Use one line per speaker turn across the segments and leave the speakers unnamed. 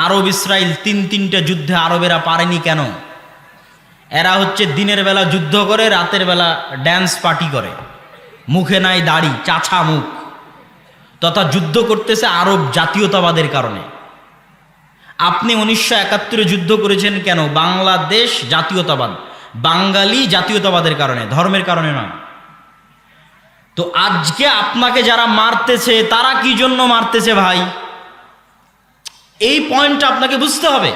Arab Israel তিনটা যুদ্ধে আরবেরা পারেনি কেন? এরা হচ্ছে দিনের বেলা যুদ্ধ করে, রাতের বেলা ড্যান্স পার্টি করে, মুখে নাই দাড়ি, চাছা মুখ, তথা যুদ্ধ করতেছে আরব জাতীয়তাবাদের কারণে। আপনি 1971 যুদ্ধ করেছেন কেন? বাংলাদেশ জাতীয়তাবাদ, বাঙালি জাতীয়তাবাদের কারণে, ধর্মের কারণে নয়। তো আজকে আপনাকে যারা মারতেছে তারা কি জন্য মারতেছে ভাই? এই পয়েন্টটা আপনাকে বুঝতে হবে।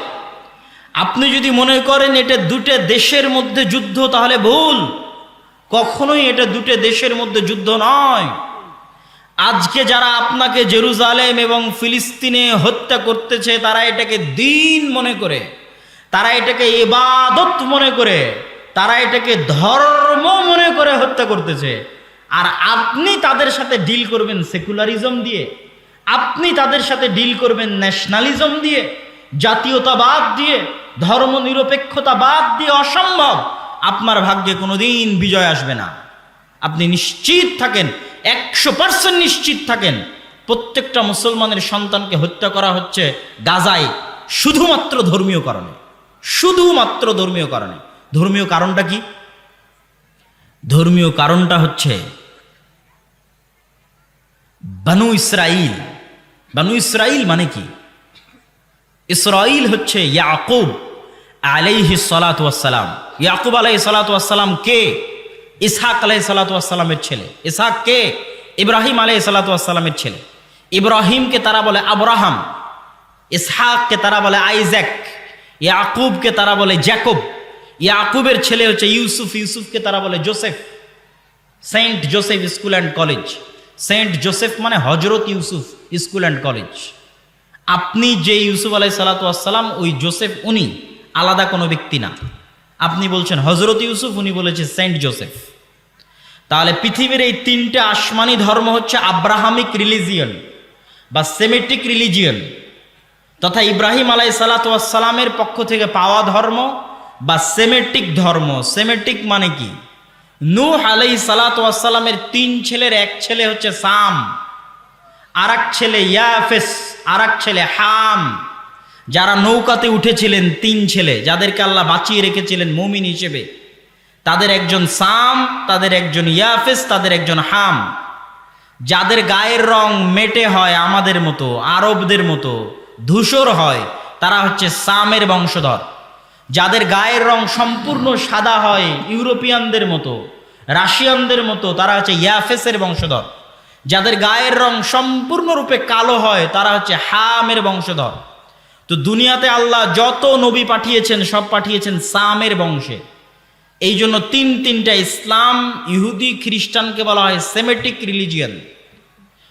আপনি যদি মনে করেন এটা দুটো দেশের মধ্যে যুদ্ধ, তাহলে ভুল। কখনোই এটা দুটো দেশের মধ্যে যুদ্ধ নয়। আজকে যারা আপনাকে জেরুজালেম এবং ফিলিস্তিনে হত্যা করতেছে, তারা এটাকে দ্বীন মনে করে, তারা এটাকে ইবাদত মনে করে, তারা এটাকে ধর্ম মনে করে হত্যা করতেছে। আর আপনি তাদের সাথে ডিল করবেন সেকুলারিজম দিয়ে, আপনি তাদের সাথে ডিল করবেন ন্যাশনালিজম দিয়ে, জাতীয়তাবাদ দিয়ে, ধর্মনিরপেক্ষতাবাদ দিয়ে। অসম্ভব। আপনার ভাগ্যে কোনোদিন বিজয় আসবে না। আপনি নিশ্চিত থাকেন, 100% নিশ্চিত থাকেন, প্রত্যেকটা মুসলমানের সন্তানকে হত্যা করা হচ্ছে গাজায় শুধুমাত্র ধর্মীয় কারণে, শুধুমাত্র ধর্মীয় কারণে। ধর্মীয় কারণটা কি? ধর্মীয় কারণটা হচ্ছে বানু ইসরাইল। বানু ইসরাইল মানে কি? ইসরাইল হচ্ছে ইয়াকুব আলাইহিস সালাতু ওয়াস সালাম। ইয়াকুব আলাইহিস সালাতু ওয়াস সালাম কে? ইসহাক আলাইহিস সালাতু ওয়াস সালামের ছেলে। ইসহাক কে? ইব্রাহিম আলাইহিস সালাতু ওয়াস সালামের ছেলে। ইব্রাহিমকে তারা বলে আব্রাহাম, ইসহাককে তারা বলে আইজ্যাক, ইয়াকুবকে তারা বলে জ্যাকব। ইয়াকুবের ছেলে হচ্ছে ইউসুফ, ইউসুফকে তারা বলে Joseph. Saint Joseph school and college. Saint Joseph মানে হজরত ইউসুফ স্কুল অ্যান্ড কলেজ। আপনি যে ইউসুফ আলাইহিস সালাতু ওয়াস সালাম, ওই জোসেফ উনি, আলাদা কোনো ব্যক্তি না। আপনি বলছেন হজরত ইউসুফ, উনি বলেছে সেন্ট জোসেফ। তাহলে পৃথিবীর এই তিনটে আসমানি ধর্ম হচ্ছে আব্রাহামিক রিলিজিয়ন বা সেমেটিক রিলিজিয়ন, তথা ইব্রাহিম আলাইহিস সালাতু ওয়াস সালামের পক্ষ থেকে পাওয়া ধর্ম বা সেমেটিক ধর্ম। সেমেটিক মানে কি? নূহ আলাইহিস সালাতু ওয়াস সালামের 3 ছেলের এক ছেলে হচ্ছে সাম, আর এক ছেলে ইয়াফেস, আর এক ছেলে হাম। যারা নৌকাতে উঠেছিলেন 3 ছেলে, যাদেরকে আল্লাহ বাঁচিয়ে রেখেছিলেন মুমিন হিসেবে, তাদের একজন সাম, তাদের একজন ইয়াফেস, তাদের একজন হাম। যাদের গায়ের রং মেটে হয় আমাদের মতো, আরবদের মতো ধূসর হয়, তারা হচ্ছে সামের বংশধর। যাদের গায়ের রং সম্পূর্ণ সাদা হয় ইউরোপিয়ানদের মতো, রাশিয়ানদের মতো, তারা হচ্ছে ইয়াফেসের বংশধর। যাদের গায়ের রং সম্পূর্ণরূপে কালো হয়, তারা হচ্ছে হামের বংশধর। তো দুনিয়াতে আল্লাহ যত নবী পাঠিয়েছেন সব পাঠিয়েছেন সামের বংশে। এই জন্য তিনটা ইসলাম, ইহুদি, খ্রিস্টানকে বলা হয় সেমেটিক রিলিজিয়ন,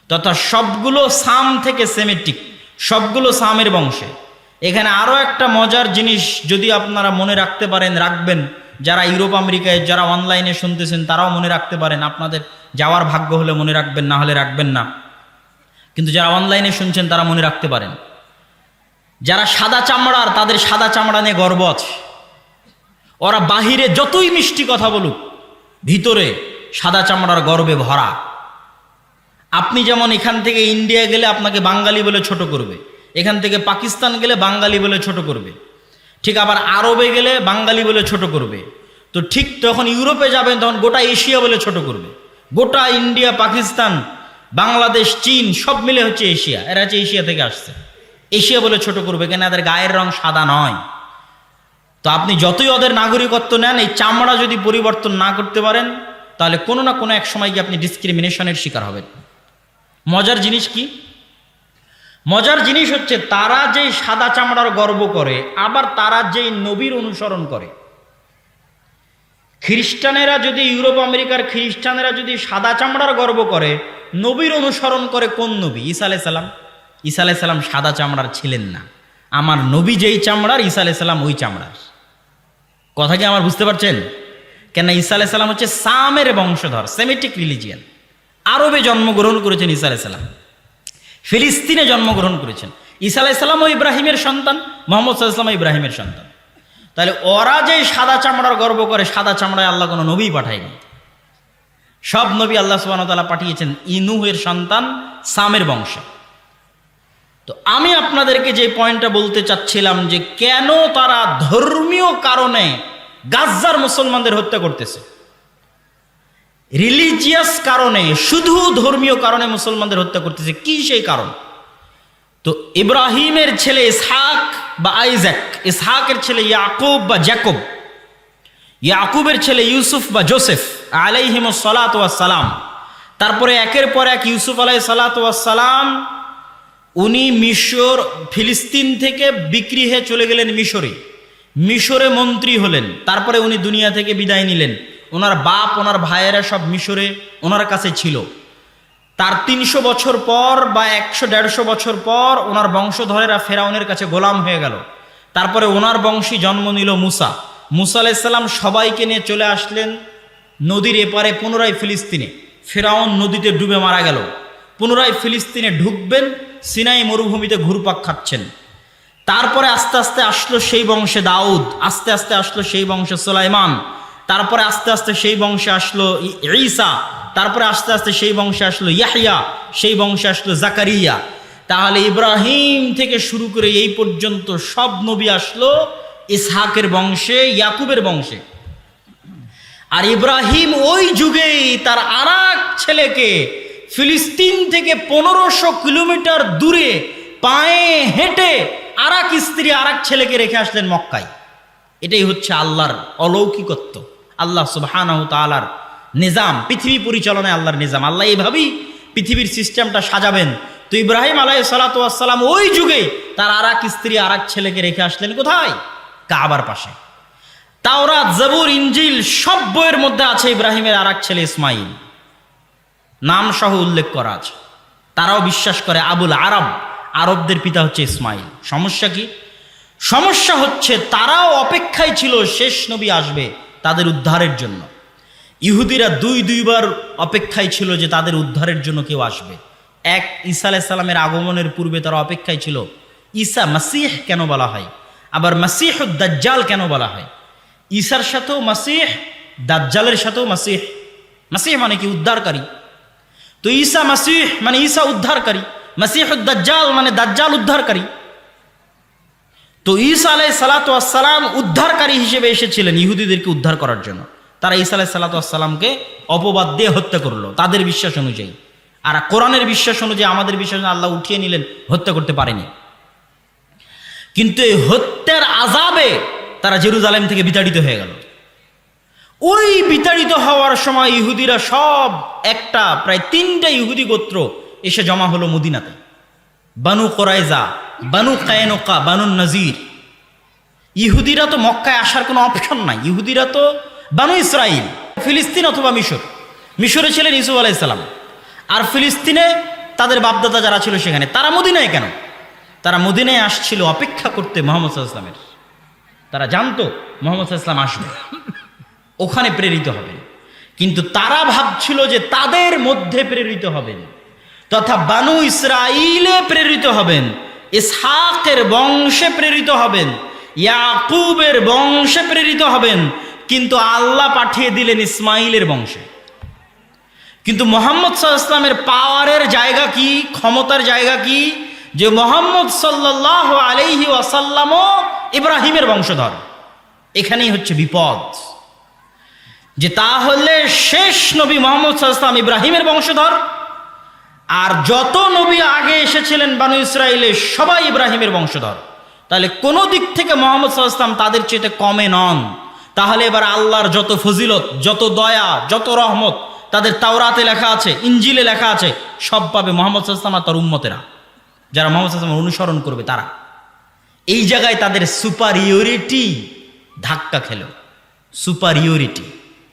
তথা সবগুলো সাম থেকে সেমেটিক, সবগুলো সামের বংশে। এখানে আরও একটা মজার জিনিস যদি আপনারা মনে রাখতে পারেন, রাখবেন। যারা ইউরোপ আমেরিকায়, যারা অনলাইনে শুনতেছেন, তারাও মনে রাখতে পারেন। আপনাদের যাওয়ার ভাগ্য হলে মনে রাখবেন, না হলে রাখবেন না। কিন্তু যারা অনলাইনে শুনছেন তারা মনে রাখতে পারেন। যারা সাদা চামড়ার, তাদের সাদা চামড়া নিয়ে গর্ব আছে। ওরা বাহিরে যতই মিষ্টি কথা বলুক, ভিতরে সাদা চামড়ার গর্বে ভরা। আপনি যেমন এখান থেকে ইন্ডিয়া গেলে আপনাকে বাঙালি বলে ছোট করবে, এখান থেকে পাকিস্তান গেলে বাঙালি বলে ছোট করবে, ঠিক আবার আরবে গেলে বাঙালি বলে ছোট করবে। তো ঠিক তখন ইউরোপে যাবেন, তখন গোটা এশিয়া বলে ছোট করবে। গোটা ইন্ডিয়া, পাকিস্তান, বাংলাদেশ, চীন সব মিলে হচ্ছে এশিয়া। এরা হচ্ছে এশিয়া থেকে আসছে, এশিয়া বলে ছোট করবে, কেন এদের গায়ের রং সাদা নয়। তো আপনি যতই ওদের নাগরিকত্ব নেন, এই চামড়া যদি পরিবর্তন না করতে পারেন, তাহলে কোনো না কোনো এক সময় গিয়ে আপনি ডিসক্রিমিনেশনের শিকার হবেন। মজার জিনিস কি? মজার জিনিস হচ্ছে তারা যেই সাদা চামড়ার গর্ব করে, আবার তারা যেই নবীর অনুসরণ করে। খ্রিস্টানেরা যদি, ইউরোপ আমেরিকার খ্রিস্টানেরা যদি সাদা চামড়ার গর্ব করে, নবীর অনুসরণ করে কোন নবী? ঈসা আলাইহিস সালাম। ঈসা আলাইহিস সালাম সাদা চামড়ার ছিলেন না। আমার নবী যেই চামড়ার, ঈসা আলাইহিস সালাম ওই চামড়ার। কথা কি আমার বুঝতে পারছেন? কেন ঈসা আলাইহিস সালাম হচ্ছে সামের বংশধর, সেমেটিক রিলিজিয়ান। আরবে জন্মগ্রহণ করেছেন ঈসা আলাইহিস সালাম, ফিলিস্তিনে জন্মগ্রহণ করেছেন। ঈসা আলাইহিস সালাম ও ইব্রাহিমের সন্তান, মুহাম্মদ সাল্লাল্লাহু আলাইহি ওয়াসাল্লাম ইব্রাহিমের সন্তান। তাহলে ওরা যে সাদা চামড়ার গর্ব করে, সাদা চামড়ায় আল্লাহ কোনো নবী পাঠায়নি। সব নবী আল্লাহ সুবহানাহু ওয়া তাআলা পাঠিয়েছেন নূহের সন্তান সামের বংশে। তো আমি আপনাদেরকে যে পয়েন্টটা বলতে চাচ্ছিলাম যে কেন তারা ধর্মীয় কারণে গাজ্জার মুসলমানদের হত্যা করতেছে, রিলিজিয়াস কারণে, শুধু ধর্মীয় কারণে মুসলমানদের হত্যা করতেছে। কি সেই কারণ? তো ইব্রাহিমের ছেলে ইসহাক বা আইজাক, ইসহাকের ছেলে ইয়াকুব বা জ্যাকব, ইয়াকুবের ছেলে ইউসুফ বা জোসেফ আলাইহিমুস সালাতু ওয়াস সালাম, তারপরে একের পর এক ইউসুফ আলাইহিস সালাতু ওয়াস সালাম উনি মিশর, ফিলিস্তিন থেকে বিক্রি হয়ে চলে গেলেন মিশরে, মিশরে মন্ত্রী হলেন, তারপরে উনি দুনিয়া থেকে বিদায় নিলেন। ওনার বাপ, ওনার ভাইয়েরা সব মিশরে ওনার কাছে ছিল। তার 300 বছর পর বা 100-150 বছর পর ওনার বংশধরেরা ফেরাউনের কাছে গোলাম হয়ে গেল। তারপরে ওনার বংশী জন্ম নিল মুসা। মুসা আলাইহিস সালাম সবাইকে নিয়ে চলে আসলেন নদীর এপারে, পুনরায় ফিলিস্তিনে। ফেরাউন নদীতে ডুবে মারা গেল। পুনরায় ফিলিস্তিনে ঢুকবেন, সিনাই মরুভূমিতে ঘুরপাক খাচ্ছেন। তারপরে আস্তে আস্তে আসলো সেই বংশে দাউদ, আস্তে আস্তে আসলো সেই বংশে সুলাইমান, তারপরে আস্তে আস্তে সেই বংশে আসলো ঈসা, তারপরে আস্তে আস্তে সেই বংশে আসলো ইয়াহইয়া, সেই বংশে আসলো জাকারিয়া। তাহলে ইব্রাহিম থেকে শুরু করে এই পর্যন্ত সব নবী আসলো ইসহাকের বংশে, ইয়াকুবের বংশে। আর ইব্রাহিম ওই যুগেই তার আরেক ছেলেকে ফিলিস্তিন থেকে 1500 কিলোমিটার দূরে পায়ে হেঁটে আরেক স্ত্রী আরেক ছেলেকে রেখে আসলেন মক্কায়। এটাই হচ্ছে আল্লাহর অলৌকিকত্ব, আল্লাহ সুবহানাহু তাআলার নিজাম, পৃথিবী পরিচালনায় আল্লাহর নিজাম। আল্লাহ এইভাবেই পৃথিবীর সিস্টেমটা সাজাবেন। তো ইব্রাহিম আলাইহিস সালাতু ওয়াস সালাম ওই যুগে তার আরেক স্ত্রী আরেক ছেলেকে রেখে আসলেন কোথায়? কাবার পাশে। তাওরাত, জবুর, ইনজিল সব বইয়ের মধ্যে আছে ইব্রাহিমের আরেক ছেলে ইসমাইল, নাম সহ উল্লেখ করা আছে। তারাও বিশ্বাস করে আবুল আরব, আরবদের পিতা হচ্ছে ইসমাইল। সমস্যা কি? সমস্যা হচ্ছে তারাও অপেক্ষায় ছিল শেষ নবী আসবে তাদের উদ্ধারের জন্য। ইহুদিরা দুইবার অপেক্ষায় ছিল যে তাদের উদ্ধারের জন্য কেউ আসবে। এক, ঈসা আলাইহিস সালামের আগমনের পূর্বে তারা অপেক্ষায় ছিল ঈসা মাসিহ কেন বলা হয়, আবার মাসিহুদ দাজ্জাল কেন বলা হয়। ঈসার সাথেও মাসিহ, দাজ্জালের সাথেও মাসিহ। মাসিহ মানে কি? উদ্ধারকারী। তো ঈসা মাসিহ মানে ঈসা উদ্ধারকারী, মাসিহুদ দাজ্জাল মানে দাজ্জাল উদ্ধারকারী। তো ঈসা আলাইহিস সালাতু ওয়াস সালাম উদ্ধারকারী হিসেবে এসেছিলেন ইহুদিদেরকে উদ্ধার করার জন্য। তারা ঈসা আলাইহিস সালাতু ওয়াস সালামকে অপবাদ দিয়ে হত্যা করলো তাদের বিশ্বাস অনুযায়ী। আর কোরআনের বিশ্বাস অনুযায়ী, আমাদের বিশ্বাস আল্লাহ উঠিয়ে নিলেন, হত্যা করতে পারেনি। কিন্তু এই হত্যার আযাবে তারা জেরুজালেম থেকে বিতাড়িত হয়ে গেল। ওই বিতাড়িত হওয়ার সময় ইহুদিরা সব একটা প্রায় 3টা ইহুদি গোত্র এসে জমা হলো মদিনাতে। বানু কুরাইজা, বানু কায়নুকা, বানু নজির। ইহুদিরা তো মক্কায় আসার কোনো অপশন নাই। ইহুদিরা তো বানু ইসরাইল, ফিলিস্তিন অথবা মিশর। মিশরে ছিলেন ইউসুফ আলাইহিস সালাম, আর ফিলিস্তিনে তাদের বাপদাদা যারা ছিল সেখানে। তারা মদিনায় কেন? তারা মদিনায় আসছিল অপেক্ষা করতে মুহাম্মদ সাল্লাল্লাহু আলাইহি ওয়াসাল্লামের। তারা জানতো মুহাম্মদ সাল্লাল্লাহু আলাইহি ওয়াসাল্লাম আসবে, ওখানে প্রেরিত হবেন। কিন্তু তারা ভাবছিল যে তাদের মধ্যে প্রেরিত হবেন, তথা বানু ইসরাইলে প্রেরিত হবেন, ইসহাকের বংশে প্রেরিত হবেন, ইয়াকুবের বংশে প্রেরিত হবেন। কিন্তু আল্লাহ পাঠিয়ে দিলেন ইসমাইলের বংশে। কিন্তু মুহাম্মদ সাল্লাল্লাহু আলাইহি ওয়াসাল্লামের পাওয়ারের জায়গা কি, ক্ষমতার জায়গা কি? যে মুহাম্মদ সাল্লাল্লাহু আলাইহি ওয়াসাল্লামও ইব্রাহিমের বংশধর। এখানেই হচ্ছে বিপদ, যে তাহলে শেষ নবী মুহাম্মদ সাল্লাল্লাহু আলাইহি ওয়াসাল্লাম ইব্রাহিমের বংশধর, আর যত নবী আগে এসেছিলেন বানু ইসরাইলে সবাই ইব্রাহিমের বংশধর। তাহলে কোনো দিক থেকে মুহাম্মদ সাল্লাল্লাহু আলাইহি ওয়াসাল্লাম তাদের চেয়ে কমে নন। তাহলে এবার আল্লাহর যত ফজিলত, যত দয়া, যত রহমত তাদের তাওরাতে লেখা আছে, ইনজিলে লেখা আছে, সব পাবে মুহাম্মদ সাল্লাল্লাহু আলাইহি ওয়াসাল্লাম আর তার উম্মতেরা, যারা মুহাম্মদ সাল্লাল্লাহু আলাইহি ওয়াসাল্লামের অনুসরণ করবে। তারা এই জায়গায় তাদের সুপারিয়রিটি ধাক্কা খেল। সুপারিয়রিটি,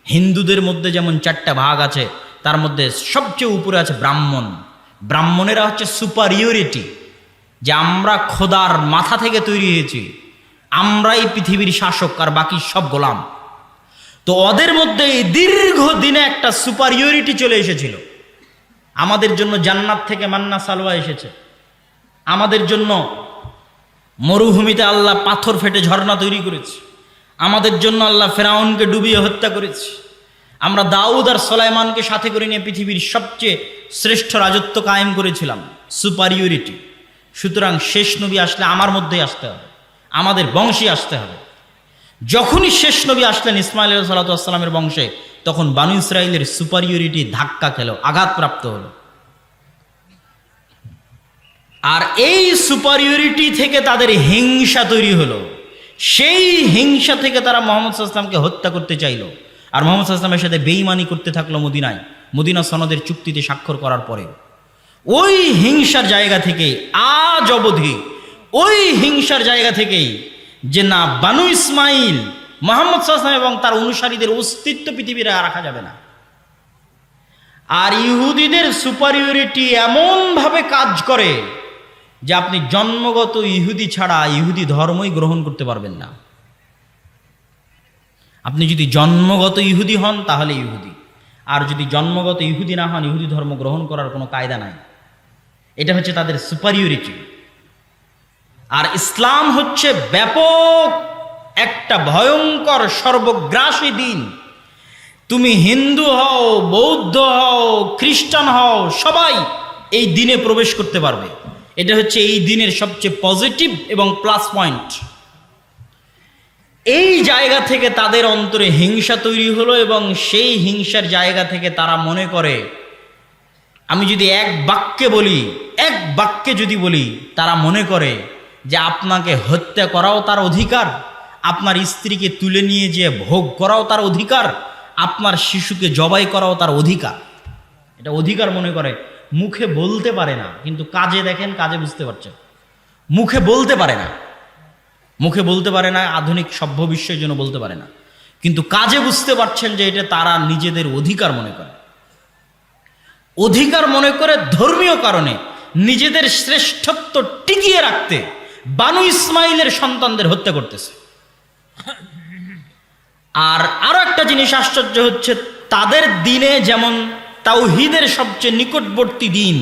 হিন্দুদের মধ্যে যেমন 4টা ভাগ আছে, তার মধ্যে সবচেয়ে উপরে আছে ব্রাহ্মণ। ব্রাহ্মণেরা হচ্ছে সুপারিয়রিটি, যে আমরা খোদার মাথা থেকে তৈরি হয়েছি, আমরাই পৃথিবীর শাসক আর বাকি সব গোলাম। তো ওদের মধ্যে দীর্ঘদিনে একটা সুপারিয়রিটি চলে এসেছিল। আমাদের জন্য জান্নাত থেকে মান্না সালওয়া এসেছে, আমাদের জন্য মরুভূমিতে আল্লাহ পাথর ফেটে ঝর্ণা তৈরি করেছে, আমাদের জন্য আল্লাহ ফেরাউনকে ডুবিয়ে হত্যা করেছে, আমরা দাউদ আর সুলাইমানকে সাথে করে নিয়ে পৃথিবীর সবচেয়ে শ্রেষ্ঠ রাজত্ব কায়েম করেছিলাম। সুপারিয়রিটি। সুতরাং শেষ নবী আসলে আমার মধ্যেই আসতে হবে, আমাদের বংশে আসতে হবে। যখনই শেষ নবী আসলেন ইসমাইল আলাইহিস সালাতু ওয়াস সালামের বংশে, তখন বানু ইসরাইলের সুপারিয়রিটি ধাক্কা খেল, আঘাতপ্রাপ্ত হলো। আর এই সুপারিয়রিটি থেকে তাদের হিংসা তৈরি হলো। সেই হিংসা থেকে তারা মুহাম্মদ সাল্লাল্লাহু আলাইহি ওয়াসাল্লামকে হত্যা করতে চাইল। আর মুহাম্মদ সাল্লাল্লাহু আলাইহি ওয়াসাল্লামের সাথে বেঈমানি করতে থাকলো মদিনায়, মদিনা সনদের চুক্তিতে স্বাক্ষর করার পরে। ওই হিংসার জায়গা থেকেই আজ অবধি, ওই হিংসার জায়গা থেকেই যে না, বানু ইসমাইল, মুহাম্মদ সাল্লাল্লাহু আলাইহি ওয়াসাল্লাম এবং তার অনুসারীদের অস্তিত্ব পৃথিবীতে রাখা যাবে না। আর ইহুদিদের সুপারিয়রিটি এমনভাবে কাজ করে যে আপনি জন্মগত ইহুদি ছাড়া ইহুদি ধর্মই গ্রহণ করতে পারবেন না। আপনি যদি জন্মগত ইহুদি হন তাহলে ইহুদি, আর যদি জন্মগত ইহুদি না হন, ইহুদি ধর্ম গ্রহণ করার কোনো কায়দা নাই। এটা হচ্ছে তাদের সুপারিয়রিটি। আর ইসলাম হচ্ছে ব্যাপক একটা ভয়ঙ্কর সর্বগ্রাসী দিন। তুমি হিন্দু হও, বৌদ্ধ হও, খ্রিস্টান হও, সবাই এই দিনে প্রবেশ করতে পারবে। এটা হচ্ছে এই দিনের সবচেয়ে পজিটিভ এবং প্লাস পয়েন্ট। এই জায়গা থেকে তাদের অন্তরে হিংসা তৈরি হলো, এবং সেই হিংসার জায়গা থেকে তারা মনে করে, আমি যদি এক বাক্যে যদি বলি, তারা মনে করে যে আপনাকে হত্যা করাও তার অধিকার, আপনার স্ত্রীকে তুলে নিয়ে যেয়ে ভোগ করাও তার অধিকার, আপনার শিশুকে জবাই করাও তার অধিকার। এটা অধিকার মনে করে। মুখে বলতে পারে না, কিন্তু কাজে দেখেন, কাজে বুঝতে পারছেন। মুখে বলতে পারে না, আধুনিক সভ্য বিশ্বের জন্য বলতে পারে না, কিন্তু কাজে বুঝতে পারছেন যে এটা তারা নিজেদের অধিকার মনে করে। অধিকার মনে করে ধর্মীয় কারণে নিজেদের শ্রেষ্ঠত্ব টিকিয়ে রাখতে বানু ইসমাইলের সন্তানদের হত্যা করতেছে। আর আরো একটা জিনিস আশ্চর্য হচ্ছে, তাদের দিনে যেমন তাওহীদের সবচেয়ে নিকটবর্তী দিন,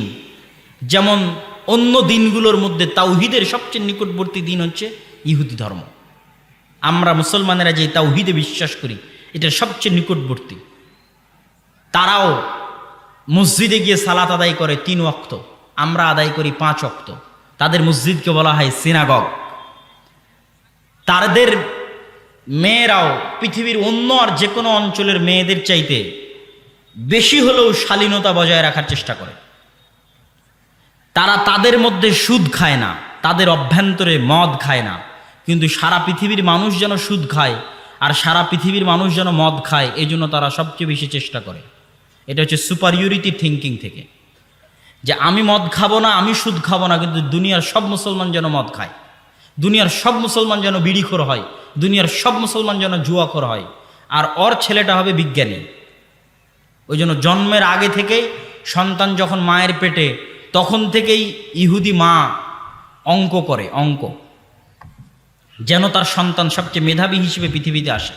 যেমন অন্য দিনগুলোর মধ্যে তাওহীদের সবচেয়ে নিকটবর্তী দিন হচ্ছে ইহুদি ধর্ম। আমরা মুসলমানেরা যে তাওহীদে বিশ্বাস করি, এটা সবচেয়ে নিকটবর্তী। তারাও মসজিদে গিয়ে সালাত আদায় করে 3 ওয়াক্ত, আমরা আদায় করি 5 ওয়াক্ত। তাদের মসজিদকে বলা হয় সিনাগগ। তাদের মেয়েরাও পৃথিবীর অন্য আর যে কোনো অঞ্চলের মেয়েদের চাইতে বেশি হলেও শালীনতা বজায় রাখার চেষ্টা করে। তারা তাদের মধ্যে সুদ খায় না, তাদের অভ্যন্তরে মদ খায় না, কিন্তু সারা পৃথিবীর মানুষ যেন সুদ খায় আর সারা পৃথিবীর মানুষ যেন মদ খায়, এই জন্য তারা সবচেয়ে বেশি চেষ্টা করে। এটা হচ্ছে সুপারিয়রিটি থিঙ্কিং থেকে, যে আমি মদ খাবো না, আমি সুদ খাবো না, কিন্তু দুনিয়ার সব মুসলমান যেন মদ খায়, দুনিয়ার সব মুসলমান যেন বিড়িখোর হয়, দুনিয়ার সব মুসলমান যেন জুয়াখোর হয়, আর ওর ছেলেটা হবে বিজ্ঞানী। ওই জন্য জন্মের আগে থেকেই সন্তান যখন মায়ের পেটে, তখন থেকেই ইহুদি মা অঙ্ক করে, অঙ্ক যেন তার সন্তান সবচেয়ে মেধাবী হিসেবে পৃথিবীতে আসে।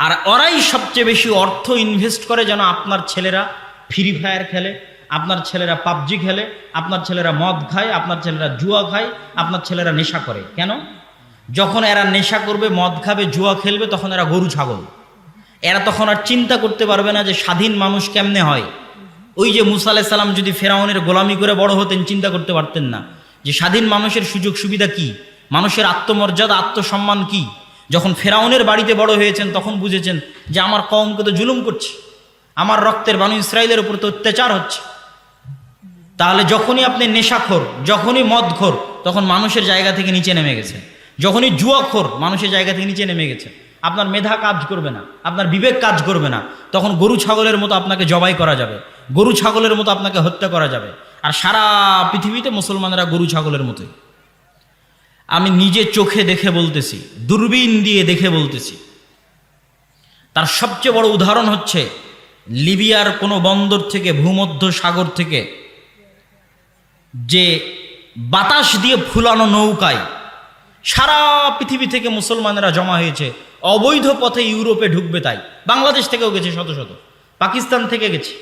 আর ওরাই সবচেয়ে বেশি অর্থ ইনভেস্ট করে যেন আপনার ছেলেরা ফ্রি ফায়ার খেলে, আপনার ছেলেরা পাবজি খেলে, আপনার ছেলেরা মদ খায়, আপনার ছেলেরা জুয়া খায়, আপনার ছেলেরা নেশা করে। কেন? যখন এরা নেশা করবে, মদ খাবে, জুয়া খেলবে, তখন এরা গরু ছাগল। এরা তখন আর চিন্তা করতে পারবে না যে স্বাধীন মানুষ কেমনে হয়। ওই যে মুসা আলাইহিস সালাম যদি ফেরাউনের গোলামি করে বড় হতেন, চিন্তা করতে পারতেন না যে স্বাধীন মানুষের সুযোগ সুবিধা কি, মানুষের আত্মমর্যাদা, আত্মসম্মান কি। যখন ফেরাউনের বাড়িতে বড় হয়েছেন, তখন বুঝেছেন যে আমার কওমকে তো জুলুম করছে, আমার রক্তের বানু ইসরাইলের উপর তো অত্যাচার হচ্ছে। তাহলে যখনই আপনি নেশাখোর, যখনই মদখোর, তখন মানুষের জায়গা থেকে নিচে নেমে গেছে। যখনই জুয়াখোর, মানুষের জায়গা থেকে নিচে নেমে গেছে। আপনার মেধা কাজ করবে না, আপনার বিবেক কাজ করবে না, তখন গরু ছাগলের মতো আপনাকে জবাই করা যাবে, গরু ছাগলের মতো আপনাকে হত্যা করা যাবে। আর সারা পৃথিবীতে মুসলমানেরা গরু ছাগলের মতোই। আমি নিজে চোখে দেখে বলতেছি, দূরবীন দিয়ে দেখে বলতেছি। তার সবচেয়ে বড় উদাহরণ হচ্ছে লিবিয়ার কোনো বন্দর থেকে, ভূমধ্য সাগর থেকে যে বাতাস দিয়ে ফুলানো নৌকায় সারা পৃথিবী থেকে মুসলমানেরা জমা হয়েছে, অবৈধ পথে ইউরোপে ঢুকবে। তাই বাংলাদেশ থেকেও গেছে শত শত, পাকিস্তান থেকে গেছে,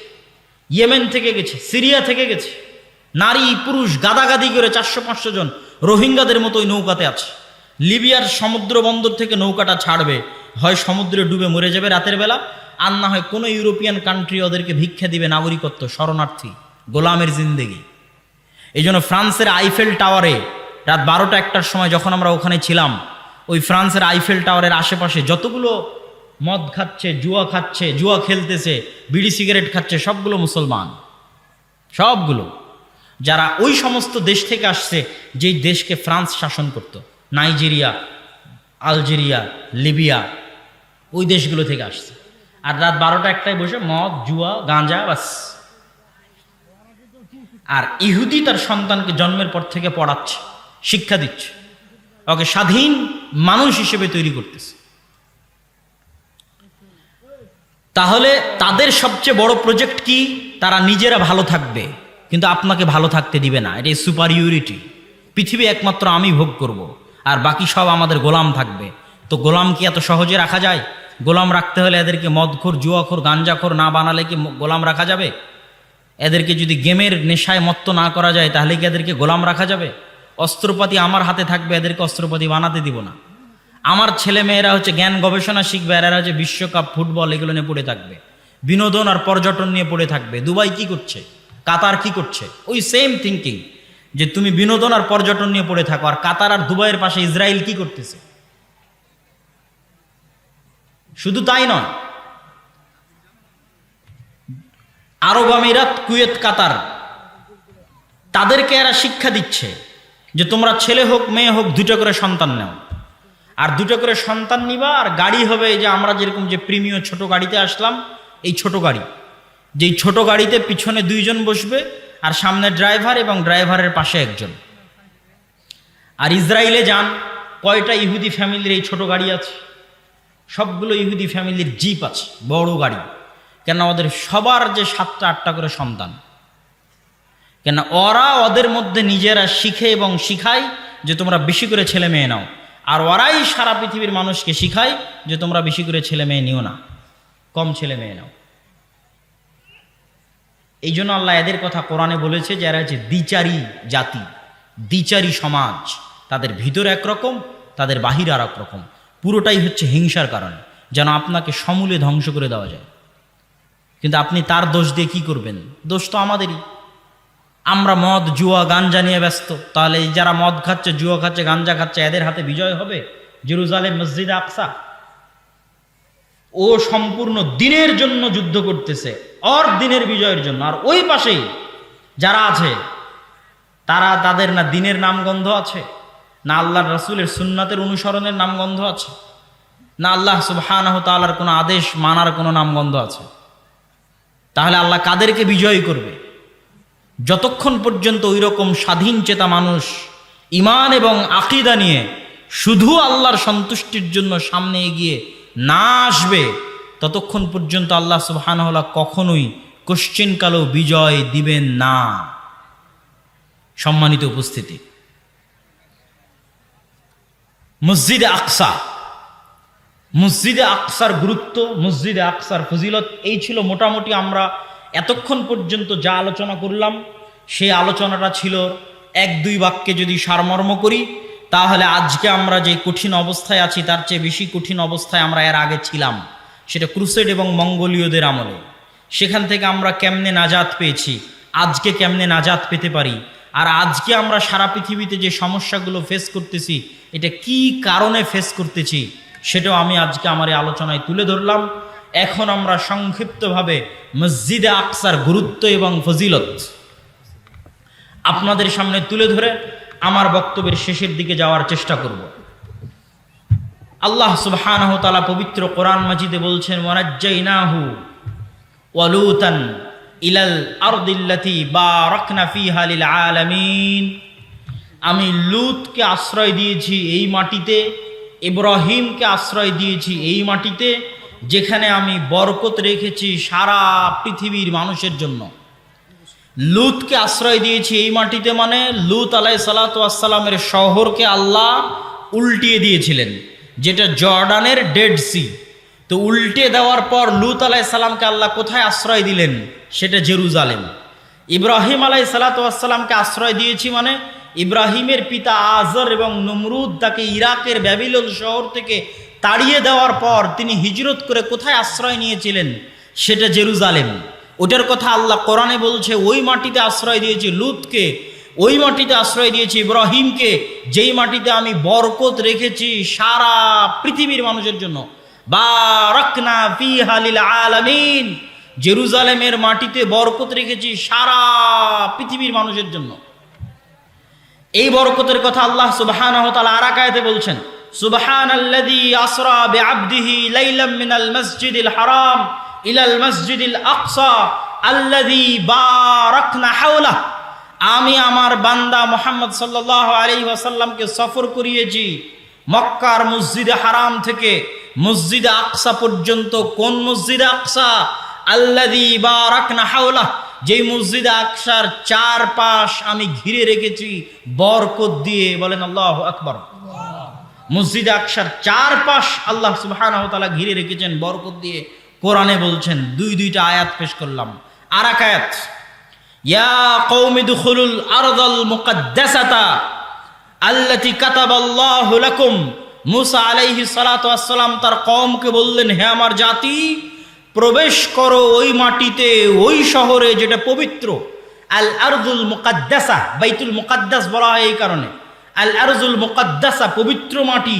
ইয়েমেন থেকে গেছে, সিরিয়া থেকে গেছে। নারী পুরুষ গাদাগাদি করে 400-500 জন রোহিঙ্গাদের মতো ওই নৌকাতে আছে। লিবিয়ার সমুদ্র বন্দর থেকে নৌকাটা ছাড়বে, হয় সমুদ্রে ডুবে মরে যাবে রাতের বেলা, আর না হয় কোনো ইউরোপিয়ান কান্ট্রি ওদেরকে ভিক্ষা দিবে, নাগরিকত্ব, শরণার্থী, গোলামের জিন্দেগি। এই জন্য ফ্রান্সের আইফেল টাওয়ারে রাত 12টা-1টার সময় যখন আমরা ওখানে ছিলাম, ওই ফ্রান্সের আইফেল টাওয়ারের আশেপাশে যতগুলো মদ খাচ্ছে, জুয়া খেলতেছে, বিড়ি সিগারেট খাচ্ছে, সবগুলো মুসলমান, সবগুলো যারা ওই সমস্ত দেশ থেকে আসছে যেই দেশকে ফ্রান্স শাসন করত, নাইজেরিয়া, আলজেরিয়া, লিবিয়া, ওই দেশগুলো থেকে আসছে। আর রাত 12টা-1টায় বসে মদ, জুয়া, গাঁজা, বাস। আর ইহুদি তার সন্তানকে জন্মের পর থেকে পড়াচ্ছে, শিক্ষা দিচ্ছে, ওকে স্বাধীন মানুষ হিসেবে তৈরি করতেছে। তাহলে তাদের সবচেয়ে বড় প্রজেক্ট কি? তারা নিজেরা ভালো থাকবে কিন্তু আপনাকে ভালো থাকতে দিবে না। এটাই সুপারিয়রিটি। পৃথিবী একমাত্র আমি ভোগ করব, আর বাকি সব আমাদের গোলাম থাকবে। তো গোলাম কি এত সহজে রাখা যায়? গোলাম রাখতে হলে এদেরকে মদখোর, জুয়াখোর, গাঞ্জাখোর না বানালে কি গোলাম রাখা যাবে? এদেরকে যদি গেমের নেশায় মত্ত না করা যায় তাহলে কি এদেরকে গোলাম রাখা যাবে? অস্ত্রপাতি আমার হাতে থাকবে, এদেরকে অস্ত্রপাতি বানাতে দিব না। আমার ছেলে মেয়েরা হচ্ছে জ্ঞান গবেষণা শিখবে, আর এরা হচ্ছে বিশ্বকাপ, ফুটবল এগুলো নিয়ে পড়ে থাকবে, বিনোদন আর পর্যটন নিয়ে পড়ে থাকবে। দুবাই কি করছে, কাতার কি করছে? ওই সেম থিঙ্কিং, যে তুমি বিনোদন আর পর্যটন নিয়ে পড়ে থাকো, আর কাতার আর দুবাইয়ের পাশে ইসরায়েল কি করতেছে। শুধু তাই নয়, আরব আমিরাত, কুয়েত, কাতার, তাদেরকে এরা শিক্ষা দিচ্ছে যে তোমরা ছেলে হোক মেয়ে হোক 2টা করে সন্তান নাও, আর 2টা করে সন্তান নিবা, আর গাড়ি হবে যে আমরা যেরকম যে প্রিমিয়ার ছোট গাড়িতে আসলাম, এই ছোট গাড়ি, যেই ছোট গাড়িতে পিছনে 2 জন বসবে আর সামনে ড্রাইভার এবং ড্রাইভারের পাশে একজন। আর ইসরায়েলে যান, কয়টা ইহুদি ফ্যামিলির এই ছোট গাড়ি আছে? সবগুলো ইহুদি ফ্যামিলির জিপ আছে, বড় গাড়ি। কেন? ওদের সবার যে 7টা-8টা করে সন্তান। কেন? ওরা ওদের মধ্যে নিজেরা শিখে এবং শিখায় যে তোমরা বেশি করে ছেলে মেয়ে নাও, আর ওরাই সারা পৃথিবীর মানুষকে শিখায় যে তোমরা বেশি করে ছেলে মেয়ে নিও না, কম ছেলে মেয়ে নাও। এই জন্য আল্লাহ এদের কথা কোরআনে বলেছে যে এরা হচ্ছে দ্বিচারী জাতি, দ্বিচারী সমাজ। তাদের ভিতর একরকম, তাদের বাহির আর এক রকম। পুরোটাই হচ্ছে হিংসার কারণে, যেন আপনাকে সমূলে ধ্বংস করে দেওয়া যায়। কিন্তু আপনি তার দোষ দিয়ে কি করবেন? দোষ তো আমাদেরই। আমরা মদ, জুয়া, গাঞ্জা নিয়ে ব্যস্ত। তাহলে এই যারা মদ খাচ্ছে, জুয়া খাচ্ছে, গাঞ্জা খাচ্ছে, এদের হাতে বিজয় হবে? জেরুজালেম, মসজিদে আকসা, ও সম্পূর্ণ দিনের জন্য যুদ্ধ করতেছে, আর দিনের বিজয়ের জন্য। আর ওই পাশেই যারা আছে তাদের না দিনের নামগন্ধ আছে, না আল্লাহর রাসূলের সুন্নাতের অনুসরণের নামগন্ধ আছে, না আল্লাহ সুবহানাহু ওয়া তাআলার কোনো আদেশ মানার কোনো নামগন্ধ আছে। তাহলে আল্লাহ কাদেরকে বিজয়ী করবে? যতক্ষণ পর্যন্ত ওই রকম স্বাধীন চেতা মানুষ ঈমান এবং আকীদা নিয়ে শুধু আল্লাহর সন্তুষ্টির জন্য সামনে এগিয়ে না আসবে, ততক্ষণ পর্যন্ত আল্লাহ সুবহানাহু ওয়া তাআলা কখনোই কোশ্চেনকালেও বিজয় দিবেন না। সম্মানিত উপস্থিতি, মসজিদে আকসা, মসজিদে আকসার গুরুত্ব, মসজিদে আকসার ফজিলত, এই ছিল মোটামুটি আমরা এতক্ষণ পর্যন্ত যা আলোচনা করলাম। সেই আলোচনাটা ছিল 1-2 বাক্যে যদি সারমর্ম করি, তাহলে আজকে আমরা যে কঠিন অবস্থায় আছি তার চেয়ে বেশি কঠিন অবস্থায় আমরা এর আগে ছিলাম। সেটা ক্রুসেড এবং মঙ্গোলীয়দের আমলে। সেখান থেকে আমরা কেমনে নাজাত পেয়েছি, আজকে কেমনে নাজাত পেতে পারি, আর আজকে আমরা সারা পৃথিবীতে যে সমস্যাগুলো ফেস করতেছি এটা কি কারণে ফেস করতেছি, সেটাও আমি আজকে আমার এই আলোচনায় তুলে ধরলাম। এখন আমরা সংক্ষিপ্তভাবে মসজিদে আকসার গুরুত্ব এবং ফজিলত আপনাদের সামনে তুলে ধরে আমার বক্তব্যের শেষের দিকে যাওয়ার চেষ্টা করব। আল্লাহ সুবহানাহু ওয়া তাআলা পবিত্র কোরআন মাজিদে বলছেন, ওয়ানাজ্জাইনাহু ওয়া লূতান ইলাল আরদিল্লাতী বারাকনা ফীহা লিল আলামিন। আমি লূতকে আশ্রয় দিয়েছি এই মাটিতে, ইব্রাহিমকে আশ্রয় দিয়েছি এই মাটিতে, যেখানে আমি বরকত রেখেছি সারা পৃথিবীর মানুষের জন্য। লূতকে আশ্রয় দিয়েছি এই মাটিতে মানে লূত আলাইহিস সালাতু ওয়াস সালামের শহরকে আল্লাহ উল্টিয়ে দিয়েছিলেন, যেটা জর্ডানের ডেড সি। তো উল্টে দেওয়ার পর লূত আলাইহিস সালামকে আল্লাহ কোথায় আশ্রয় দিলেন? সেটা জেরুজালেম। ইব্রাহিম আলাইহিস সালাতু ওয়াস সালামকে আশ্রয় দিয়েছি মানে ইব্রাহিমের পিতা আজর এবং নমরুদ তাকে ইরাকের ব্যাবিলন শহর থেকে তাড়িয়ে দেওয়ার পর তিনি হিজরত করে কোথায় আশ্রয় নিয়েছিলেন? সেটা জেরুজালেম। ওটার কথা আল্লাহ কোরআনে বলছে, ওই মাটিতে আশ্রয় দিয়েছে লূতকে, ওই মাটিতে আশ্রয় দিয়েছি ইব্রাহিমকে, যেই মাটিতে আমি বরকত রেখেছি সারা পৃথিবীর মানুষের জন্য। বারাকনা ফিহা লিল আলামিন, জেরুজালেমের মাটিতে বরকত রেখেছি সারা পৃথিবীর মানুষের জন্য। এই বরকতের কথা আল্লাহ সুবহানাহু ওয়া তাআলা আর এক আয়াতে বলছেন, সুবহানাল্লাযী আসরা বিআবদিহি লাইলাম মিনাল মাসজিদিল হারাম ইলাল মাসজিদিল আকসা আল্লাযী বারাকনা হাওলাহু। আমি আমার বান্দা মুহাম্মদ সাল্লাল্লাহু আলাইহি ওয়াসাল্লামকে সফর করিয়েছি মক্কার মসজিদে হারাম থেকে মসজিদে আকসা পর্যন্ত। কোন মসজিদে আকসা? আল্লাযী বারাকনা হাওলাহু, যেই মসজিদে আকসার চারপাশ আমি ঘিরে রেখেছি বরকত দিয়ে। বলেন আল্লাহু আকবার। মসজিদে আকসার চারপাশ আল্লাহ সুবহানাহু ওয়া তাআলা ঘিরে রেখেছেন বরকত দিয়ে। কোরআনে বলছেন, দুইটা আয়াত পেশ করলাম। আর এক আয়াত, ইয়া কওমি দুখুলুল আরদাল মুকাদ্দাসাতা আল্লাতী কাতাবাল্লাহু লাকুম। মুসা আলাইহিস সালাতু ওয়াস সালাম তার কওমকে বললেন, হে আমার জাতি, প্রবেশ করো ওই মাটিতে, ওই শহরে যেটা পবিত্র। আল আরদুল মুকাদ্দাসা, বাইতুল মুকাদ্দাস বলা হয় এই কারণে। আল আরজুল মুকাদ্দাসা, পবিত্র মাটি,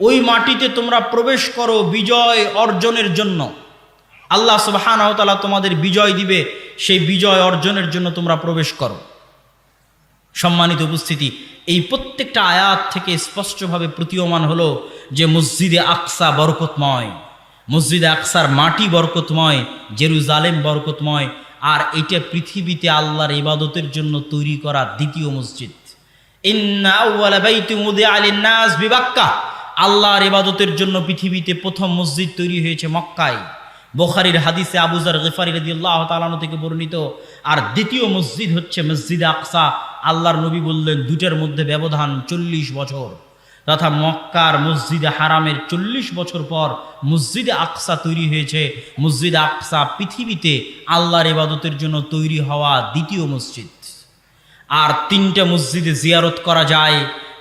ওই মাটিতে তোমরা প্রবেশ করো বিজয় অর্জনের জন্য। আল্লাহ সুবহানাহু ওয়া তাআলা তোমাদের বিজয় দিবে, সেই বিজয় অর্জনের জন্য তোমরা প্রবেশ করো। সম্মানিত উপস্থিতি, এই প্রত্যেকটা আয়াত থেকে স্পষ্টভাবে প্রতীয়মান হলো যে মসজিদে আকসা বরকতময়, মসজিদে আকসার মাটি বরকতময়, জেরুজালেম বরকতময়। আর এটা পৃথিবীতে আল্লাহর ইবাদতের জন্য তৈরি করা দ্বিতীয় মসজিদ। ইন্না আউওয়ালা বাইতিন উযিআ লিন-নাস বিবাক্কা, আল্লাহর ইবাদতের জন্য পৃথিবীতে প্রথম মসজিদ তৈরি হয়েছে মক্কায়। বুখারীর হাদিসে আবু যর গিফারী রাদিয়াল্লাহু তাআলা আনহু থেকে বর্ণিত। আর দ্বিতীয় মসজিদ হচ্ছে মসজিদে আকসা। আল্লাহর নবী বললেন, দুইটার মধ্যে ব্যবধান 40 বছর, তথা মক্কার মসজিদে হারামের 40 বছর পর মসজিদে আকসা তৈরি হয়েছে। মসজিদে আকসা পৃথিবীতে আল্লাহর ইবাদতের জন্য তৈরি হওয়া দ্বিতীয় মসজিদ। আর 3টা মসজিদে জিয়ারত করা যায়,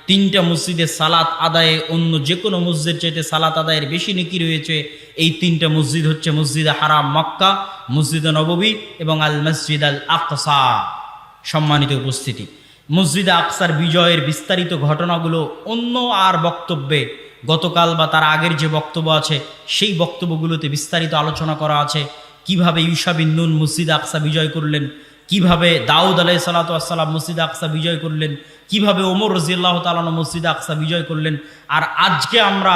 3টা মসজিদে সালাত আদায়ে অন্য যে কোনো মসজিদ চাইতে সালাত আদায়ের বেশি নেকি রয়েছে। এই 3টা মসজিদ হচ্ছে মসজিদে হারাম মক্কা, মসজিদে নববী এবং আল মসজিদ আল আকসা। সম্মানিত উপস্থিতি, মসজিদে আকসার বিজয়ের বিস্তারিত ঘটনাগুলো অন্য আর বক্তব্যে, গতকাল বা তার আগের যে বক্তব্য আছে সেই বক্তব্যগুলোতে বিস্তারিত আলোচনা করা আছে। কিভাবে ইউশা বিন নুন মসজিদে আকসা বিজয় করলেন, কিভাবে দাউদ আলাইহিস সালাতু ওয়াস সালাম মসজিদে আকসা বিজয় করলেন, কিভাবে ওমর রাদিয়াল্লাহু তাআলা মসজিদে আকসা বিজয় করলেন। আর আজকে আমরা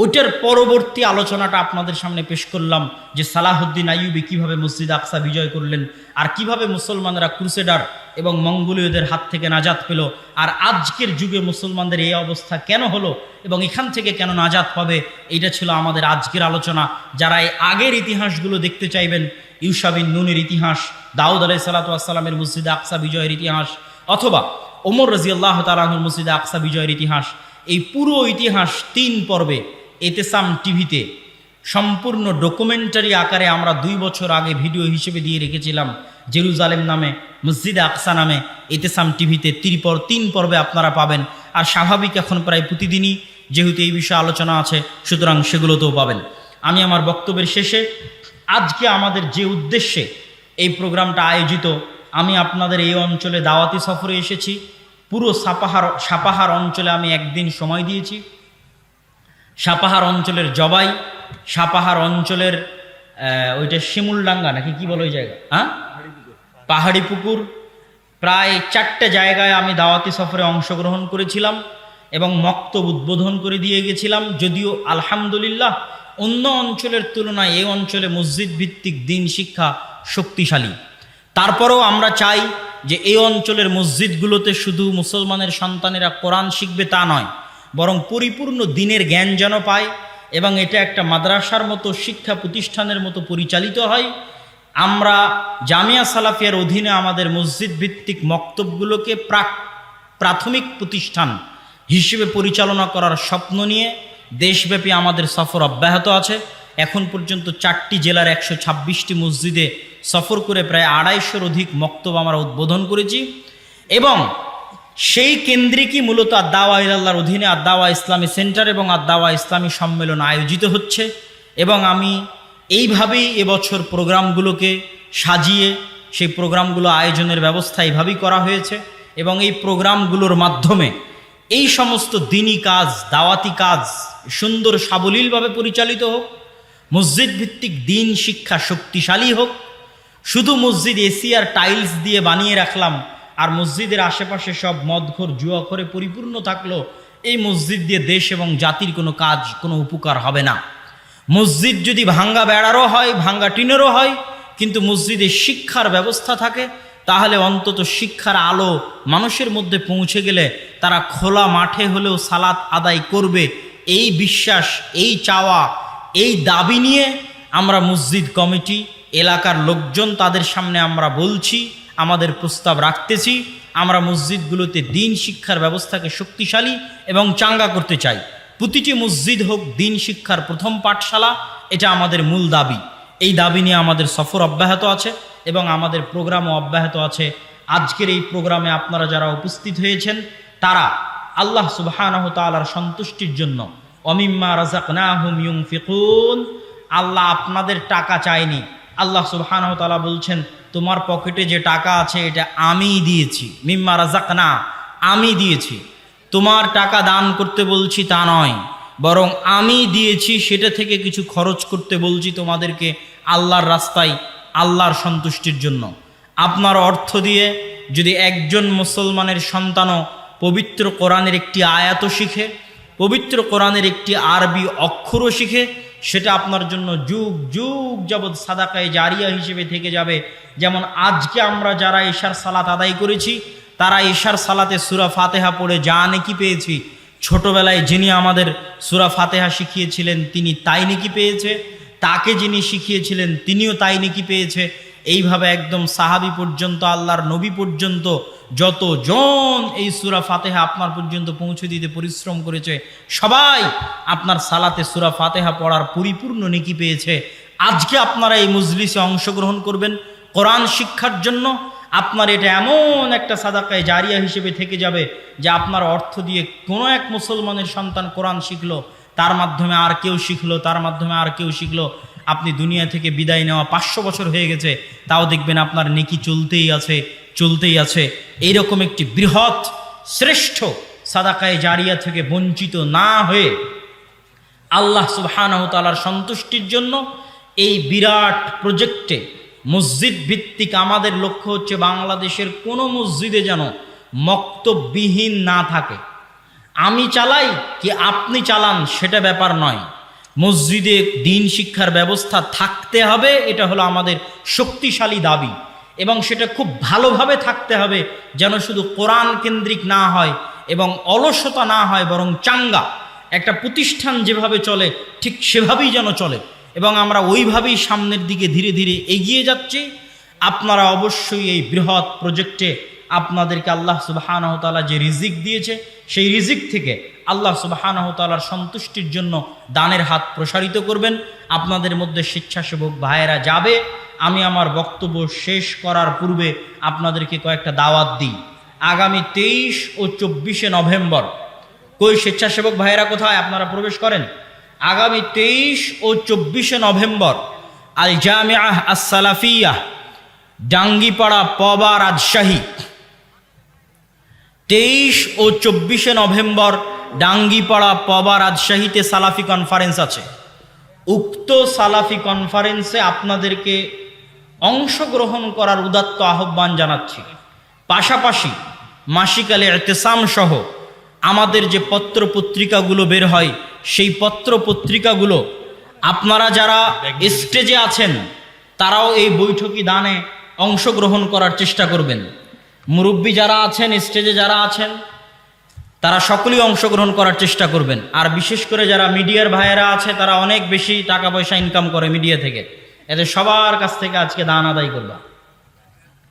ওইটার পরবর্তী আলোচনাটা আপনাদের সামনে পেশ করলাম, যে সালাহুদ্দিন আইয়ুবী কিভাবে মসজিদ আকসা বিজয় করলেন, আর কিভাবে মুসলমানরা ক্রুসেডার এবং মঙ্গোলীয়দের হাত থেকে নাজাত পেল। আর আজকের যুগে মুসলমানদের এই অবস্থা কেন হলো এবং এখান থেকে কেন নাজাত পাবে, এইটা ছিল আমাদের আজকের আলোচনা। যারা এই আগের ইতিহাসগুলো দেখতে চাইবেন, ইউশা বিন নুনের ইতিহাস, দাউদ আলাইহিস সালাতু ওয়াস সালামের মসজিদে আকসা বিজয়ের ইতিহাস, অথবা ওমর রাদিয়াল্লাহু তাআলা আনহুর মসজিদে আকসা বিজয়ের ইতিহাস, এই পুরো ইতিহাস 3 পর্বে এতেসাম টিভিতে সম্পূর্ণ ডকুমেন্টারি আকারে আমরা 2 বছর আগে ভিডিও হিসেবে দিয়ে রেখেছিলাম। জেরুজালেম নামে, মসজিদে আকসা নামে এতেসাম টিভিতে 3 পর্বে আপনারা পাবেন। আর স্বাভাবিক এখন প্রায় প্রতিদিনই যেহেতু এই বিষয়ে আলোচনা আছে, সুতরাং সেগুলোতেও পাবেন। আমি আমার বক্তব্যের শেষে আজকে আমাদের যে উদ্দেশ্যে এই প্রোগ্রামটা আয়োজিত, আমি আপনাদের এই অঞ্চলে দাওয়াতি সফরে এসেছি। পুরো সাপাহার অঞ্চলে আমি একদিন সময় দিয়েছি। সাপাহার অঞ্চলের জবাই, সাপাহার অঞ্চলের ওইটা শিমুলডাঙ্গা নাকি কি বলে ওই জায়গা, হ্যাঁ, পাহাড়ি পুকুর, প্রায় 4টে জায়গায় আমি দাওয়াতি সফরে অংশগ্রহণ করেছিলাম এবং মক্তব উদ্বোধন করে দিয়ে গেছিলাম। যদিও আলহামদুলিল্লাহ অন্য অঞ্চলের তুলনায় এই অঞ্চলে মসজিদ ভিত্তিক দিন শিক্ষা শক্তিশালী। তারপরেও আমরা চাই যে এই অঞ্চলের মসজিদগুলোতে শুধু মুসলমানের সন্তানেরা কোরআন শিখবে তা নয়, বরং পরিপূর্ণ দিনের জ্ঞান যেন পায় এবং এটা একটা মাদ্রাসার মতো শিক্ষা প্রতিষ্ঠানের মতো পরিচালিত হয়। আমরা জামিয়া সালাফিয়ার অধীনে আমাদের মসজিদ ভিত্তিক মক্তবগুলোকে প্রাথমিক প্রতিষ্ঠান হিসেবে পরিচালনা করার স্বপ্ন নিয়ে দেশব্যাপী আমাদের সফর অব্যাহত আছে। এখন পর্যন্ত 4টি জেলার 126টি মসজিদে সফর করে প্রায় 250-এর অধিক মক্তব আমরা উদ্বোধন করেছি এবং সেই কেন্দ্রিকই মূলত আদ-দাওয়া ইলাল্লাহর অধীনে আদ-দাওয়া ইসলামী সেন্টার এবং আদ-দাওয়া ইসলামী সম্মেলন আয়োজিত হচ্ছে। এবং আমি এইভাবেই এবছর প্রোগ্রামগুলোকে সাজিয়ে সেই প্রোগ্রামগুলো আয়োজনের ব্যবস্থা এইভাবেই করা হয়েছে এবং এই প্রোগ্রামগুলোর মাধ্যমে এই সমস্ত দিনী কাজ, দাওয়াতি কাজ সুন্দর সাবলীলভাবে পরিচালিত হোক, মসজিদ ভিত্তিক দিন শিক্ষা শক্তিশালী হোক। শুধু মসজিদ এসি আর টাইলস দিয়ে বানিয়ে রাখলাম আর মসজিদের আশেপাশে সব মদখোর জুয়াখোরে পরিপূর্ণ থাকলো, এই মসজিদ দিয়ে দেশ এবং জাতির কোনো কাজ, কোনো উপকার হবে না। মসজিদ যদি ভাঙ্গা বেড়ারও হয়, ভাঙ্গা টিনেরও হয়, কিন্তু মসজিদে শিক্ষার ব্যবস্থা থাকে, তাহলে অন্তত শিক্ষার আলো মানুষের মধ্যে পৌঁছে গেলে তারা খোলা মাঠে হলেও সালাত আদায় করবে। এই বিশ্বাস, এই চাওয়া, এই দাবি নিয়ে আমরা মসজিদ কমিটি, এলাকার লোকজন তাদের সামনে আমরা বলছি, আমাদের প্রস্তাব রাখতেছি। আমরা মসজিদগুলোতে দিন শিক্ষার ব্যবস্থাকে শক্তিশালী এবং চাঙ্গা করতে চাই। প্রতিটি মসজিদ হোক দিন শিক্ষার প্রথম পাঠশালা, এটা আমাদের মূল দাবি। এই দাবি নিয়ে আমাদের সফর অব্যাহত আছে এবং আমাদের প্রোগ্রামও অব্যাহত আছে। আজকের এই প্রোগ্রামে আপনারা যারা উপস্থিত হয়েছেন তারা আল্লাহ সুবহানাহু তাআলার সন্তুষ্টির জন্য ওয়ামিম্মা রাযাকনাহুম ইউনফিকুন, আল্লাহ আপনাদের টাকা চায়নি। আল্লাহ সুবহানাহু তাআলা বলছেন, তোমার পকেটে যে টাকা আছে এটা আমি দিয়েছি। মিম্মা রাযাকনা, আমি দিয়েছি। তোমার টাকা দান করতে বলছি তা নয়, বরং আমি দিয়েছি, সেটা থেকে কিছু খরচ করতে বলছি তোমাদেরকে আল্লাহর রাস্তায়, আল্লাহর সন্তুষ্টির জন্য। আপনার অর্থ দিয়ে যদি একজন মুসলমানের সন্তানও পবিত্র কোরআনের একটি আয়াতও শিখে, পবিত্র কোরআনের একটি আরবি অক্ষরও শিখে, সেটা আপনার জন্য যুগ যুগ যাবৎ সাদাকায়ে জারিয়া হিসেবে থেকে যাবে। যেমন আজকে আমরা যারা এশার সালাত আদায় করেছি, তারা এশার সালাতে সূরা ফাতিহা পড়ে যা নেকি পেয়েছি, ছোটবেলায় যিনি আমাদের সূরা ফাতিহা শিখিয়েছিলেন তিনি তাই নেকি পেয়েছে, তাকে যিনি শিখিয়েছিলেন তিনিও তাই নেকি পেয়েছে। এইভাবে একদম সাহাবী পর্যন্ত, আল্লাহর নবী পর্যন্ত যতজন এই সূরা ফাতিহা আপনার পর্যন্ত পৌঁছে দিতে পরিশ্রম করেছে, সবাই আপনার সালাতে সূরা ফাতিহা পড়ার পরিপূর্ণ নেকি পেয়েছে। আজকে আপনারা এই মজলিসে অংশগ্রহণ করবেন কোরআন শিক্ষার জন্য, আপনার এটা এমন একটা সাদাকায়ে জারিয়া হিসেবে থেকে যাবে যে আপনার অর্থ দিয়ে কোনো এক মুসলমানের সন্তান কোরআন শিখলো, তার মাধ্যমে আর কেউ শিখলো, তার মাধ্যমে আর কেউ শিখলো। আপনি দুনিয়া থেকে বিদায় নেওয়া 500 বছর হয়ে গেছে, তাও দেখবেন আপনার নেকি চলতেই আছে, চলতেই আছে। এইরকম একটি বৃহৎ শ্রেষ্ঠ সাদাকায়ে জারিয়া থেকে বঞ্চিত না হয়ে আল্লাহ সুবহানাহু তাআলার সন্তুষ্টির জন্য এই বিরাট প্রজেক্টে মসজিদ ভিত্তিক আমাদের লক্ষ্য হচ্ছে বাংলাদেশের কোনো মসজিদে যেন মক্তববিহীন না থাকে। আমি চালাই কি আপনি চালান সেটা ব্যাপার নয়, মসজিদে দিন শিক্ষার ব্যবস্থা থাকতে হবে, এটা হলো আমাদের শক্তিশালী দাবি। এবং সেটা খুব ভালোভাবে থাকতে হবে, যেন শুধু কোরআন কেন্দ্রিক না হয় এবং অলসতা না হয়, বরং চাঙ্গা একটা প্রতিষ্ঠান যেভাবে চলে ঠিক সেভাবেই যেন চলে। এবং আমরা ওইভাবেই সামনের দিকে ধীরে ধীরে এগিয়ে যাচ্ছি। আপনারা অবশ্যই এই বৃহৎ প্রজেক্টে আপনাদেরকে আল্লাহ সুবহানাহু তাআলা যে রিজিক দিয়েছে, সেই রিজিক থেকে আল্লাহ সুবহানাহু তাআলার সন্তুষ্টির জন্য দানের হাত প্রসারিত করবেন। আপনাদের মধ্যে স্বেচ্ছাসেবক ভাইয়েরা যাবে। আমি আমার বক্তব্য শেষ করার পূর্বে আপনাদেরকে কয়েকটা দাওয়াত দিই। আগামী 23 ও 24 নভেম্বর, কই স্বেচ্ছাসেবক ভাইয়েরা কোথায়? আপনারা প্রবেশ করেন। আগামী 23 ও 24 নভেম্বর আল জামিআহ আস-সালাফিয়াহ, ডাঙ্গিপাড়া, পবা, রাজশাহী। 23 ও 24 নভেম্বর ডাঙ্গিপাড়া, পবা, রাজশাহীতে সালাফি কনফারেন্স আছে। উক্ত সালাফি কনফারেন্সে আপনাদেরকে অংশগ্রহণ করার উদাত্ত আহ্বান জানাচ্ছি। পাশাপাশি মাসিক আল ইতিসাম সহ আমাদের যে পত্র পত্রিকাগুলো বের হয়, সেই পত্র পত্রিকাগুলো আপনারা যারা স্টেজে আছেন তারাও এই বৈঠকি দানে অংশগ্রহণ করার চেষ্টা করবেন। মুরব্বী যারা আছেন, স্টেজে যারা আছেন, তারা সকলেই অংশগ্রহণ করার চেষ্টা করবেন। আর বিশেষ করে যারা মিডিয়ার ভাইয়েরা আছে, তারা অনেক বেশি টাকা পয়সা ইনকাম করে মিডিয়া থেকে, এদের সবার কাছ থেকে আজকে দান আদায় করবা।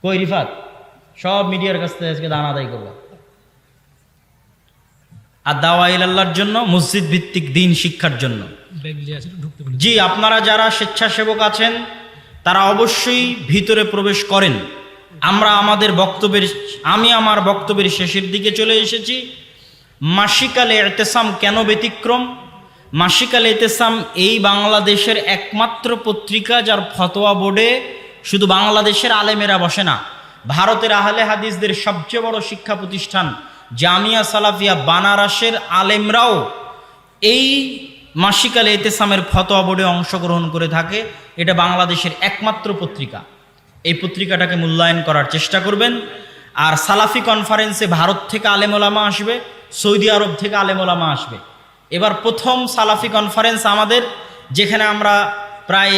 কই রিফাত? সব মিডিয়ার কাছ থেকে আজকে দান আদায় করবা। আর দাওয়া ইলাল্লাহর জন্য, মসজিদ ভিত্তিক দিন শিক্ষার জন্য। জি, আপনারা যারা স্বেচ্ছাসেবক আছেন তারা অবশ্যই ভিতরে প্রবেশ করেন। আমি আমার বক্তব্যের শেষের দিকে চলে এসেছি। মাসিক আল ইতিসাম কেন ব্যতিক্রম? মাসিক আল ইতিসাম এই বাংলাদেশের একমাত্র পত্রিকা যার ফতোয়া বোর্ডে শুধু বাংলাদেশের আলেমেরা বসে না, ভারতের আহলে হাদিসদের সবচেয়ে বড় শিক্ষা প্রতিষ্ঠান জামিয়া সালাফিয়া বানারসের আলেমরাও এই মাসিক আল এতেসামের ফতোয়া বোর্ডে অংশগ্রহণ করে থাকে। এটা বাংলাদেশের একমাত্র পত্রিকা। এই পত্রিকাটাকে মূল্যায়ন করার চেষ্টা করবেন। আর সালাফি কনফারেন্সে ভারত থেকে আলেম ওলামা আসবে, সৌদি আরব থেকে আলেম ওলামা আসবে। এবার প্রথম সালাফি কনফারেন্স আমাদের, যেখানে আমরা প্রায়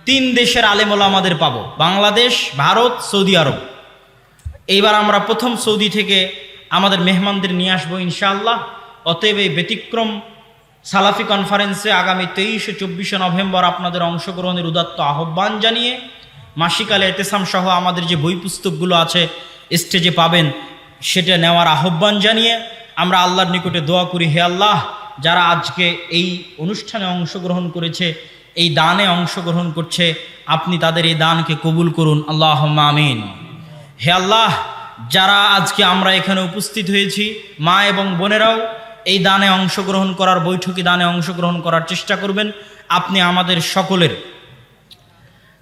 3 দেশের আলেম ওলামাদের পাবো, বাংলাদেশ, ভারত, সৌদি আরব। এইবার আমরা প্রথম সৌদি থেকে আমাদের মেহমানদের নিয়ে আসবো ইনশাআল্লাহ। অতএব এই ব্যতিক্রম সালাফি কনফারেন্সে আগামী 23 ও 24 নভেম্বর আপনাদের অংশগ্রহণের উদাত্ত আহ্বান জানিয়ে মাসিক আল এতেসাম সহ আমাদের যে বই পুস্তকগুলো আছে স্টেজে পাবেন, সেটা নেওয়ার আহ্বান জানিয়ে আমরা আল্লাহর নিকটে দোয়া করি, হে আল্লাহ, যারা আজকে এই অনুষ্ঠানে অংশগ্রহণ করেছে, এই দানে অংশগ্রহণ করছে, আপনি তাদের এই দানকে কবুল করুন, আল্লাহুম্মা আমিন। হে আল্লাহ, যারা আজকে আমরা এখানে উপস্থিত হয়েছি, মা এবং বোনেরাও এই দানে অংশগ্রহণ করার, বৈঠকি দানে অংশগ্রহণ করার চেষ্টা করবেন। আপনি আমাদের সকলের,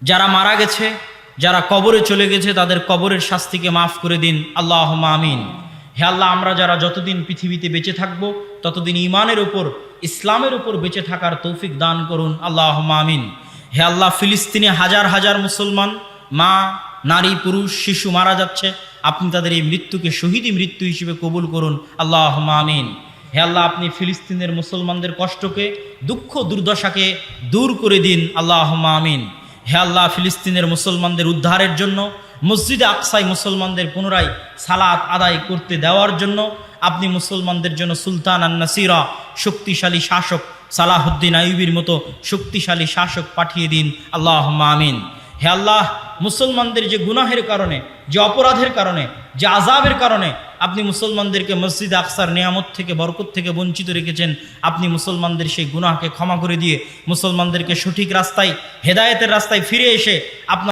যারা মারা গেছে, যারা কবরে চলে গেছে, তাদের কবরের শাস্তিকে মাফ করে দিন, আল্লাহুম্মা আমিন। হে আল্লাহ, আমরা যারা যতদিন পৃথিবীতে বেঁচে থাকবো ততদিন ঈমানের উপর, ইসলামের উপর বেঁচে থাকার তৌফিক দান করুন, আল্লাহুম্মা আমিন। হে আল্লাহ, ফিলিস্তিনে হাজার হাজার মুসলমান, মা, নারী, পুরুষ, শিশু মারা যাচ্ছে, আপনি তাদের এই মৃত্যুকে শহীদি মৃত্যু হিসেবে কবুল করুন, আল্লাহুম্মা আমিন। হে আল্লাহ, আপনি ফিলিস্তিনের মুসলমানদের কষ্টকে, দুঃখ দুর্দশাকে দূর করে দিন, আল্লাহুম্মা আমিন। হে আল্লাহ, ফিলিস্তিনের মুসলমানদের উদ্ধারের জন্য, মসজিদে আকসায় মুসলমানদের পুনরায় সালাত আদায় করতে দেওয়ার জন্য আপনি মুসলমানদের জন্য সুলতান আন নাসিরা, শক্তিশালী শাসক সালাহুদ্দিন আইয়ুবীর মতো শক্তিশালী শাসক পাঠিয়ে দিন, আল্লাহুম্মা আমিন। হে আল্লাহ, মুসলমানদের যে গুনাহের কারণে, যে অপরাধের কারণে, যে আযাবের কারণে আপনি মুসলমানদেরকে মসজিদ আকসার নেয়ামত থেকে, বরকত থেকে বঞ্চিত রেখেছেন, আপনি মুসলমানদের সেই গুনাহকে ক্ষমা করে দিয়ে মুসলমানদেরকে সঠিক রাস্তায়, হেদায়েতের রাস্তায় ফিরে এসে আপনার